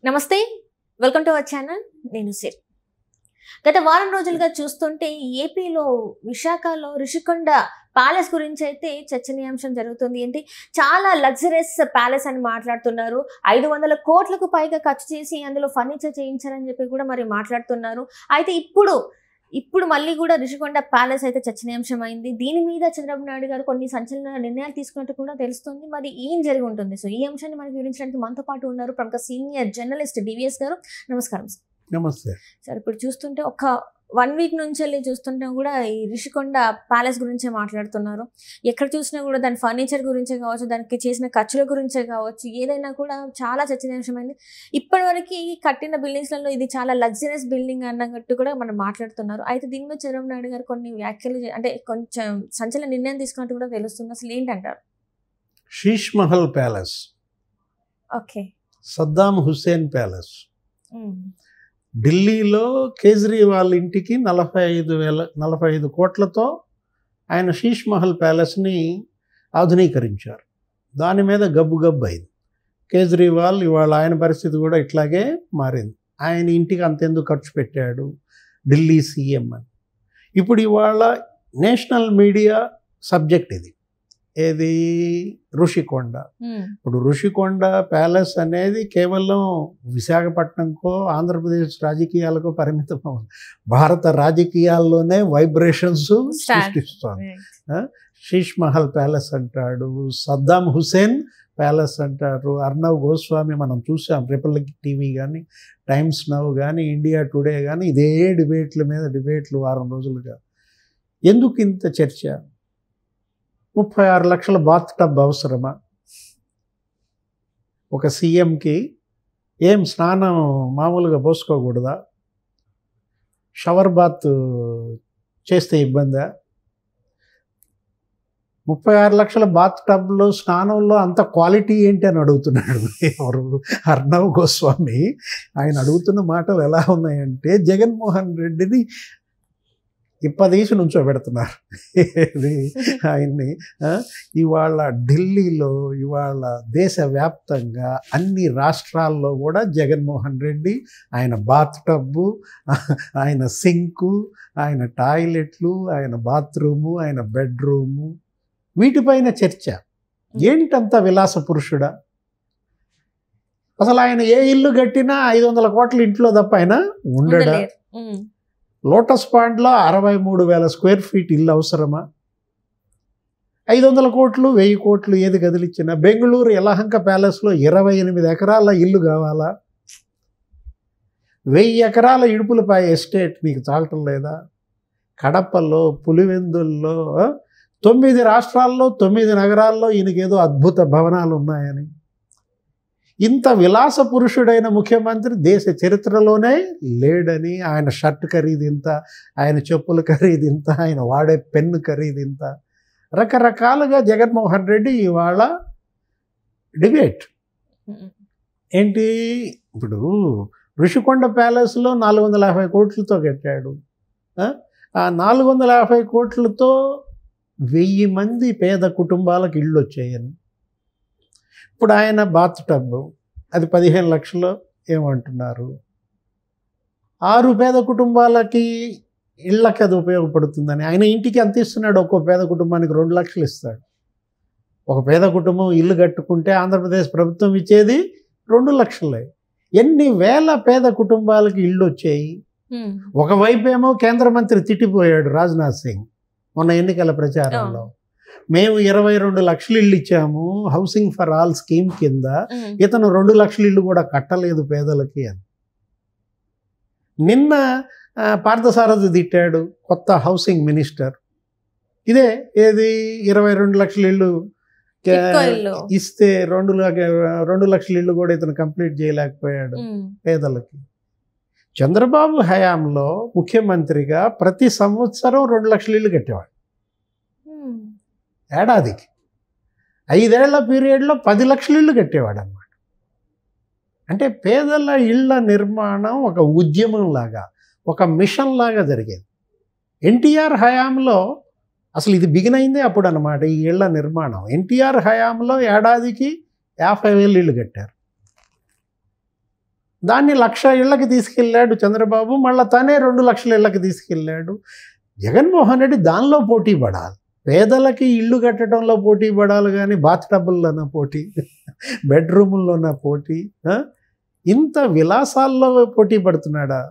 నమస్తే, welcome to our channel. నేను సిరి. గత వారం రోజులుగా చూస్తుంటే ఏపీలో విశాఖలో రిషికొండ ప్యాలెస్ గురించి అయితే చర్చనీయాంశం జరుగుతుంది. ఏంటి, చాలా లగ్జరియస్ ప్యాలెస్ అని మాట్లాడుతున్నారు. 500 కోట్లకు పైగా ఖర్చు చేసి అందులో ఫర్నిచర్ చేయించారని చెప్పి కూడా మరి మాట్లాడుతున్నారు. అయితే ఇప్పుడు మళ్ళీ కూడా రిషికొండ ప్యాలెస్ అయితే చర్చనీయాంశం అయింది. దీని మీద చంద్రబాబు నాయుడు గారు కొన్ని సంచలన నిర్ణయాలు తీసుకున్నట్టు కూడా తెలుస్తుంది. మరి ఏం జరిగి ఉంటుంది? సో ఈ అంశాన్ని మనకి వివరించడానికి మనతో పాటు ఉన్నారు ప్రముఖ సీనియర్ జర్నలిస్ట్ డివిఎస్ గారు. నమస్కారం సార్. నమస్తే సార్, ఇప్పుడు చూస్తుంటే ఒక 1 వీక్ నుంచి వెళ్ళి చూస్తుంటే కూడా ఈ రిషికొండ ప్యాలెస్ గురించే మాట్లాడుతున్నారు. ఎక్కడ చూసినా కూడా దాని ఫర్నిచర్ గురించే కావచ్చు, దానికి చేసిన ఖర్చుల గురించే కావచ్చు, ఏదైనా కూడా చాలా చర్చనీయాంశమైంది. ఇప్పటివరకు కట్టిన బిల్డింగ్స్లలో ఇది చాలా లగ్జరియస్ బిల్డింగ్ అన్నట్టు కూడా మనం మాట్లాడుతున్నారు. అయితే దీని మీద చంద్రబాబు నాయుడు గారు కొన్ని వ్యాఖ్యలు అంటే కొంచెం సంచలన నిర్ణయం తీసుకున్నట్టు కూడా తెలుస్తుంది. అసలు ఏంటంటారు? Sheesh Mahal palace, okay, Saddam Hussein palace, ఢిల్లీలో కేజ్రీవాల్ ఇంటికి 45 కోట్లతో ఆయన షీష్ మహల్ ప్యాలెస్ని ఆధునీకరించారు. దాని మీద గబ్బు అయింది. కేజ్రీవాల్ ఇవాళ ఆయన పరిస్థితి కూడా ఇట్లాగే మారింది. ఆయన ఇంటికి అంతెందుకు ఖర్చు పెట్టాడు ఢిల్లీ సీఎం అని. ఇప్పుడు ఇవాళ నేషనల్ మీడియా సబ్జెక్ట్ ఇది, ఏది ఋషికొండ. ఇప్పుడు ఋషికొండ ప్యాలెస్ అనేది కేవలం విశాఖపట్నంకో ఆంధ్రప్రదేశ్ రాజకీయాలకు పరిమితం. భారత రాజకీయాల్లోనే వైబ్రేషన్స్ సృష్టిస్తోంది. షీష్ మహల్ ప్యాలెస్ అంటాడు, సద్దాం హుస్సేన్ ప్యాలెస్ అంటారు. అర్నవ్ గోస్వామి మనం చూసాం, రిపబ్లిక్ టీవీ కానీ, టైమ్స్ నౌ కానీ, ఇండియా టుడే కానీ ఇదే డిబేట్ల మీద డిబేట్లు వారం రోజులుగా. ఎందుకు ఇంత చర్చ? 36 లక్షల బాత్ టబ్ అవసరమా? ఒక సీఎంకి ఏం స్నానం మామూలుగా పోసుకోకూడదా? షవర్ బాత్ చేస్తే ఇబ్బందా? 36 లక్షల బాత్ టబ్లో స్నానంలో అంత క్వాలిటీ ఏంటి అని అడుగుతున్నాడు ఎవరు? అర్నవ్ గోస్వామి. ఆయన అడుగుతున్న మాటలు ఎలా ఉన్నాయంటే జగన్మోహన్ రెడ్డిని ఇప్పదీసి నుంచోబెడుతున్నారు ఆయన్ని. ఇవాళ ఢిల్లీలో, ఇవాళ దేశవ్యాప్తంగా అన్ని రాష్ట్రాల్లో కూడా జగన్మోహన్ రెడ్డి ఆయన బాత్ టబ్బు, ఆయన సింకు, ఆయన టాయిలెట్లు, ఆయన బాత్రూము, ఆయన బెడ్రూము, వీటిపైన చర్చ. ఏంటంత విలాస పురుషుడా? అసలు ఆయన ఏ ఇల్లు కట్టినా 500 కోట్ల ఇంట్లో తప్ప ఆయన ఉండడా? లోటస్ పాండ్లో 63,000 స్క్వేర్ ఫీట్ ఇల్లు అవసరమా? 500 కోట్లు 1000 కోట్లు ఏది కదిలిచ్చినా. బెంగళూరు యలహంక ప్యాలెస్లో 28 ఎకరాల ఇల్లు కావాలా? 1000 ఎకరాల ఇడుపులపై ఎస్టేట్ మీకు చాలటం లేదా? కడపలో, పులివెందుల్లో 9 రాష్ట్రాల్లో 9 నగరాల్లో ఈయనకేదో అద్భుత భవనాలు ఉన్నాయని. ఇంత విలాస పురుషుడైన ముఖ్యమంత్రి దేశ చరిత్రలోనే లేడని. ఆయన షర్ట్ ఖరీదు ఇంత, ఆయన చెప్పుల ఖరీదు ఇంత, ఆయన వాడే పెన్ను ఖరీదు ఇంత, రకరకాలుగా జగన్మోహన్ రెడ్డి ఇవాళ డిబేట్. ఏంటి, ఇప్పుడు ఋషికొండ ప్యాలెస్లో 450 కోట్లతో కట్టాడు. ఆ 450 కోట్లతో 1000 మంది పేద కుటుంబాలకు ఇళ్ళు వచ్చాయని. ఇప్పుడు ఆయన బాత్ టబ్ అది 15 లక్షలు ఏమంటున్నారు. 6 పేద కుటుంబాలకి ఇళ్ళకి అది ఉపయోగపడుతుందని ఆయన ఇంటికి అంత ఇస్తున్నాడు. ఒక్కో పేద కుటుంబానికి 2 లక్షలు ఇస్తాడు. ఒక పేద కుటుంబం ఇల్లు కట్టుకుంటే ఆంధ్రప్రదేశ్ ప్రభుత్వం ఇచ్చేది 2 లక్షలే. ఎన్ని వేల పేద కుటుంబాలకి ఇళ్ళు వచ్చాయి. ఒకవైపు ఏమో కేంద్ర మంత్రి తిట్టిపోయాడు రాజ్నాథ్ సింగ్ మొన్న ఎన్నికల ప్రచారంలో. మేము 22 లక్షల ఇళ్ళు ఇచ్చాము హౌసింగ్ ఫర్ ఆల్ స్కీమ్ కింద, ఇతను 2 లక్షల ఇళ్ళు కూడా కట్టలేదు పేదలకి అని. నిన్న పార్థసారథి తిట్టాడు కొత్త హౌసింగ్ మినిస్టర్. ఇదే ఏది 22 లక్షల ఇళ్ళు ఇస్తే 2 లక్షల ఇళ్ళు కూడా ఇతను కంప్లీట్ చేయలేకపోయాడు పేదలకి. చంద్రబాబు హయాంలో ముఖ్యమంత్రిగా ప్రతి సంవత్సరం 2 లక్షల ఇళ్ళు కట్టేవాడు. ఏడాదికి 5 ఏళ్ల పీరియడ్లో 10 లక్షల ఇళ్ళు కట్టేవాడు అన్నమాట. అంటే పేదల ఇళ్ల నిర్మాణం ఒక ఉద్యమం లాగా, ఒక మిషన్ లాగా జరిగేది. ఎన్టీఆర్ హయాంలో అసలు ఇది బిగిన్ అయిందే అప్పుడు అన్నమాట ఈ ఇళ్ల నిర్మాణం. ఎన్టీఆర్ హయాంలో ఏడాదికి 50,000 ఇళ్ళు కట్టారు. దాన్ని 1,00,000 ఇళ్ళకి తీసుకెళ్ళాడు చంద్రబాబు, మళ్ళీ తనే 2,00,000 ఇళ్ళకి తీసుకెళ్ళాడు. జగన్మోహన్ రెడ్డి దానిలో పోటీ పడాలి. పేదలకి ఇల్లు కట్టడంలో పోటీ పడాలి కానీ బాత్ టబ్బుల్లోన పోటీ, బెడ్రూముల్లోన పోటీ, ఇంత విలాసాల్లో పోటీ పడుతున్నాడా?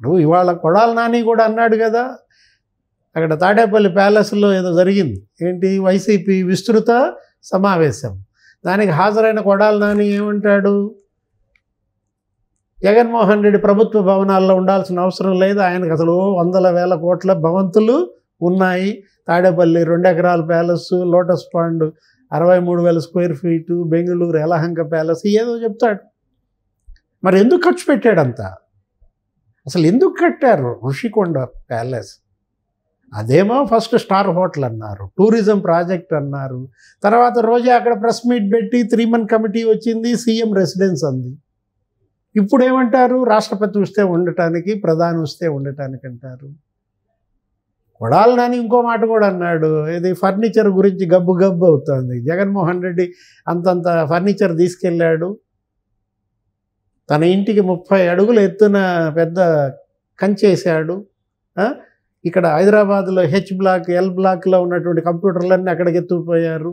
ఇప్పుడు ఇవాళ కొడాలి నాని కూడా అన్నాడు కదా, అక్కడ తాడేపల్లి ప్యాలెస్లో ఏదో జరిగింది, ఏంటి వైసీపీ విస్తృత సమావేశం. దానికి హాజరైన కొడాలి నాని ఏమంటాడు, జగన్మోహన్ రెడ్డి ప్రభుత్వ భవనాల్లో ఉండాల్సిన అవసరం లేదు, ఆయనకు అసలు 100,000 కోట్ల భవంతులు ఉన్నాయి. తాడేపల్లి 2 ఎకరాల palace, lotus pond 63,000 square feet, Bengaluru Yelahanka palace, ఏదో చెప్తాడు. మరి ఎందుకు ఖర్చు పెట్టాడంతా? అసలు ఎందుకు కట్టారు ఋషికొండ ప్యాలెస్? అదేమో ఫస్ట్ స్టార్ హోటల్ అన్నారు, టూరిజం ప్రాజెక్ట్ అన్నారు, తర్వాత రోజే అక్కడ ప్రెస్ మీట్ పెట్టి 3 మంత్ కమిటీ వచ్చింది, సీఎం రెసిడెన్స్ అంది. ఇప్పుడు ఏమంటారు, రాష్ట్రపతి వస్తే ఉండటానికి, ప్రధాని వస్తే ఉండటానికి అంటారు. కొడాలి నాని ఇంకో మాట కూడా అన్నాడు, ఇది ఫర్నిచర్ గురించి గబ్బు గబ్బు అవుతుంది. జగన్మోహన్ రెడ్డి అంతంత ఫర్నిచర్ తీసుకెళ్ళాడు, తన ఇంటికి 30 అడుగుల ఎత్తున పెద్ద కంచేశాడు. ఇక్కడ హైదరాబాద్లో H బ్లాక్, L బ్లాక్లో ఉన్నటువంటి కంప్యూటర్లన్నీ అక్కడికి ఎత్తుకుపోయారు.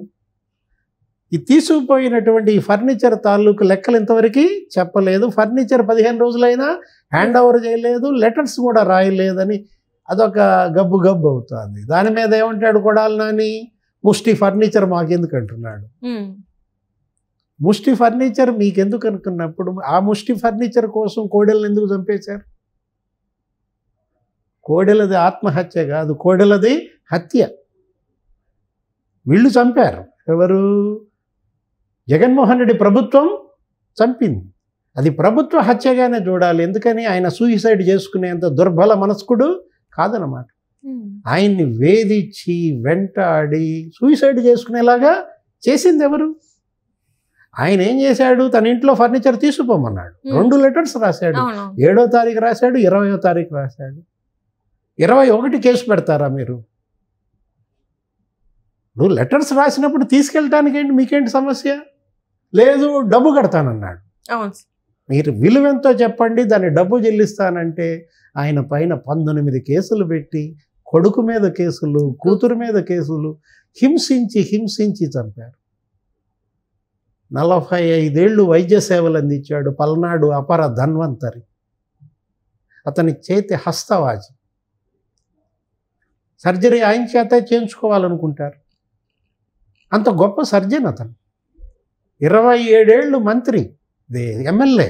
ఈ తీసుకుపోయినటువంటి ఈ ఫర్నిచర్ తాలూకు లెక్కలు ఇంతవరకు చెప్పలేదు. ఫర్నిచర్ 15 రోజులైనా హ్యాండ్ ఓవర్ చేయలేదు, లెటర్స్ కూడా రాయలేదని అదొక గబ్బు గబ్బు అవుతుంది. దాని మీద ఏమంటాడు కొడాలి నాని, ముష్టి ఫర్నిచర్ మాకెందుకు అంటున్నాడు. ముష్టి ఫర్నిచర్ మీకెందుకు అనుకున్నప్పుడు ఆ ముష్టి ఫర్నిచర్ కోసం కోడెలను ఎందుకు చంపేశారు? కోడెలది ఆత్మహత్య కాదు, కోడెలది హత్య. వీళ్ళు చంపారు. ఎవరు? జగన్మోహన్ రెడ్డి ప్రభుత్వం చంపింది. అది ప్రభుత్వ హత్యగానే చూడాలి. ఎందుకని ఆయన సూసైడ్ చేసుకునేంత దుర్బల మనస్కుడు కాదనమాట. ఆయన్ని వేధించి వెంటాడి సూసైడ్ చేసుకునేలాగా చేసింది ఎవరు? ఆయన ఏం చేశాడు, తన ఇంట్లో ఫర్నిచర్ తీసుకుపోమన్నాడు. 2 లెటర్స్ రాశాడు. 7వ తారీఖు రాశాడు, 20వ తారీఖు రాశాడు. 21 కేసు పెడతారా మీరు? నువ్వు లెటర్స్ రాసినప్పుడు తీసుకెళ్ళటానికి ఏంటి, మీకేంటి సమస్య? లేదు డబ్బు కడతానన్నాడు. మీరు విలువెంతో చెప్పండి, దాన్ని డబ్బు చెల్లిస్తానంటే ఆయన పైన 19 కేసులు పెట్టి, కొడుకు మీద కేసులు, కూతురు మీద కేసులు, హింసించి చంపారు. 45 ఏళ్ళు వైద్య సేవలు అందించాడు. పల్నాడు అపర ధన్వంతరి, అతని చేతి హస్తవాచి. సర్జరీ ఆయన చేత చేయించుకోవాలనుకుంటారు. అంత గొప్ప సర్జన్ అతను. 27 ఏళ్ళు మంత్రి, ఎమ్మెల్యే,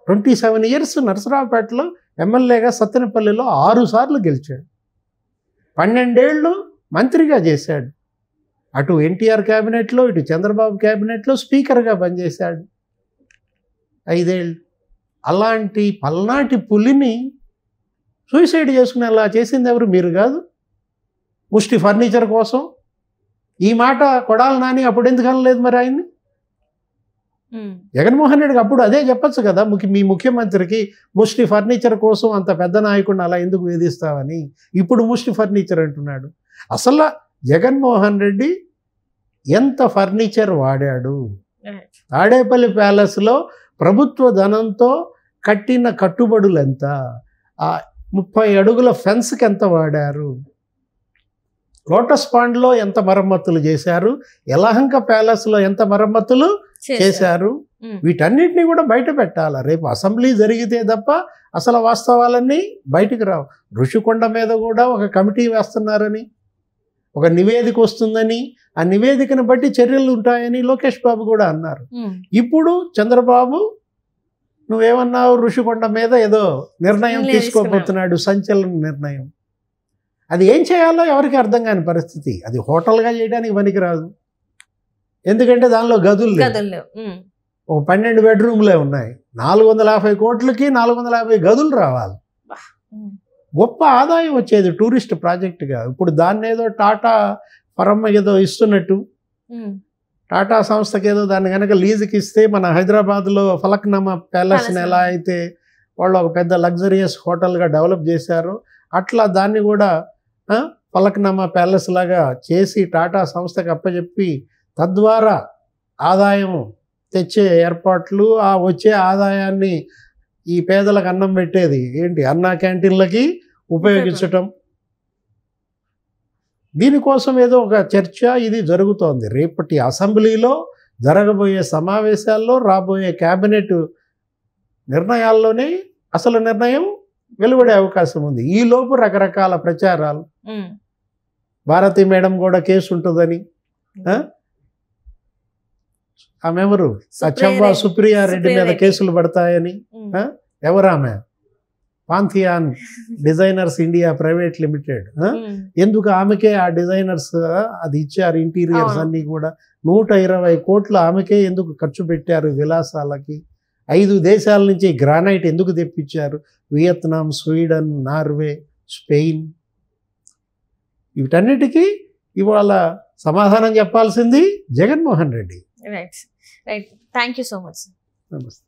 27 ఇయర్స్ నరసరావుపేటలో ఎమ్మెల్యేగా సత్తెనపల్లిలో 6 సార్లు గెలిచాడు. 12 ఏళ్ళు మంత్రిగా చేశాడు. అటు ఎన్టీఆర్ క్యాబినెట్లో, ఇటు చంద్రబాబు క్యాబినెట్లో స్పీకర్గా పనిచేశాడు 5 ఏళ్ళు. అలాంటి పల్నాటి పులిని సూసైడ్ చేసుకునేలా చేసింది ఎవరు? మీరు కాదు. ముష్టి ఫర్నిచర్ కోసం ఈ మాట కొడాలి నాని అప్పుడు ఎందుకు అనలేదు మరి ఆయన్ని? జగన్మోహన్ రెడ్డికి అప్పుడు అదే చెప్పచ్చు కదా, మీ ముఖ్యమంత్రికి ముష్టి ఫర్నిచర్ కోసం అంత పెద్ద నాయకుడిని అలా ఎందుకు వేధిస్తావని. ఇప్పుడు ముష్టి ఫర్నిచర్ అంటున్నాడు. అసలు జగన్మోహన్ రెడ్డి ఎంత ఫర్నిచర్ వాడాడు? తాడేపల్లి ప్యాలెస్లో ప్రభుత్వ ధనంతో కట్టిన కట్టుబడులు ఎంత? ఆ 30 అడుగుల ఫెన్స్కి ఎంత వాడారు? లోటస్ పాండ్లో ఎంత మరమ్మతులు చేశారు? యలహంక ప్యాలెస్లో ఎంత మరమ్మతులు చేశారు? వీటన్నిటిని కూడా బయట పెట్టాలి. రేపు అసెంబ్లీ జరిగితే తప్ప అసలు వాస్తవాలన్నీ బయటికి రావు. ఋషికొండ మీద కూడా ఒక కమిటీ వేస్తున్నారని, ఒక నివేదిక వస్తుందని, ఆ నివేదికను బట్టి చర్యలు ఉంటాయని లోకేష్ బాబు కూడా అన్నారు. ఇప్పుడు చంద్రబాబు నువ్వేమన్నావు, ఋషికొండ మీద ఏదో నిర్ణయం తీసుకోబోతున్నాడు, సంచలన నిర్ణయం. అది ఏం చేయాలో ఎవరికి అర్థం కాని పరిస్థితి. అది హోటల్గా చేయడానికి పనికిరాదు, ఎందుకంటే దానిలో గదులు లేవు. ఒక 12 బెడ్రూమ్లే ఉన్నాయి. 450 కోట్లకి 450 గదులు రావాలి. గొప్ప ఆదాయం వచ్చేది టూరిస్ట్ ప్రాజెక్టుగా. ఇప్పుడు దాన్ని ఏదో టాటా ఫరం ఏదో ఇస్తున్నట్టు, టాటా సంస్థకి ఏదో దాన్ని కనుక లీజుకి ఇస్తే, మన హైదరాబాద్లో ఫలక్నామా ప్యాలెస్ని ఎలా అయితే వాళ్ళు ఒక పెద్ద లగ్జరియస్ హోటల్గా డెవలప్ చేశారో, అట్లా దాన్ని కూడా ఫలక్నామా ప్యాలెస్ లాగా చేసి టాటా సంస్థకి అప్పచెప్పి తద్వారా ఆదాయం తెచ్చే ఏర్పాట్లు, ఆ వచ్చే ఆదాయాన్ని ఈ పేదలకు అన్నం పెట్టేది ఏంటి అన్నా క్యాంటీన్లకి ఉపయోగించటం. దీనికోసం ఏదో ఒక చర్చ ఇది జరుగుతోంది. రేపటి అసెంబ్లీలో జరగబోయే సమావేశాల్లో, రాబోయే క్యాబినెట్ నిర్ణయాల్లోనే అసలు నిర్ణయం వెలువడే అవకాశం ఉంది. ఈలోపు రకరకాల ప్రచారాలు, భారతి మేడం కూడా కేసు ఉంటుందని, ఆమెవరు అచ్చవ్వ సుప్రియారెడ్డి మీద కేసులు పడతాయని, ఎవరామె పాంథియాన్ డిజైనర్స్ ఇండియా ప్రైవేట్ లిమిటెడ్, ఎందుకు ఆమెకే ఆ డిజైనర్స్ అది ఇచ్చారు, ఇంటీరియర్స్ అన్నీ కూడా 120 కోట్లు ఆమెకే ఎందుకు ఖర్చు పెట్టారు విలాసాలకి. 5 దేశాల నుంచి గ్రానైట్ ఎందుకు తెప్పించారు, వియత్నాం, స్వీడన్, నార్వే, స్పెయిన్. వీటన్నిటికీ ఇవాళ సమాధానం చెప్పాల్సింది Jaganmohan Reddy. Right right thank you so much. నమస్తే.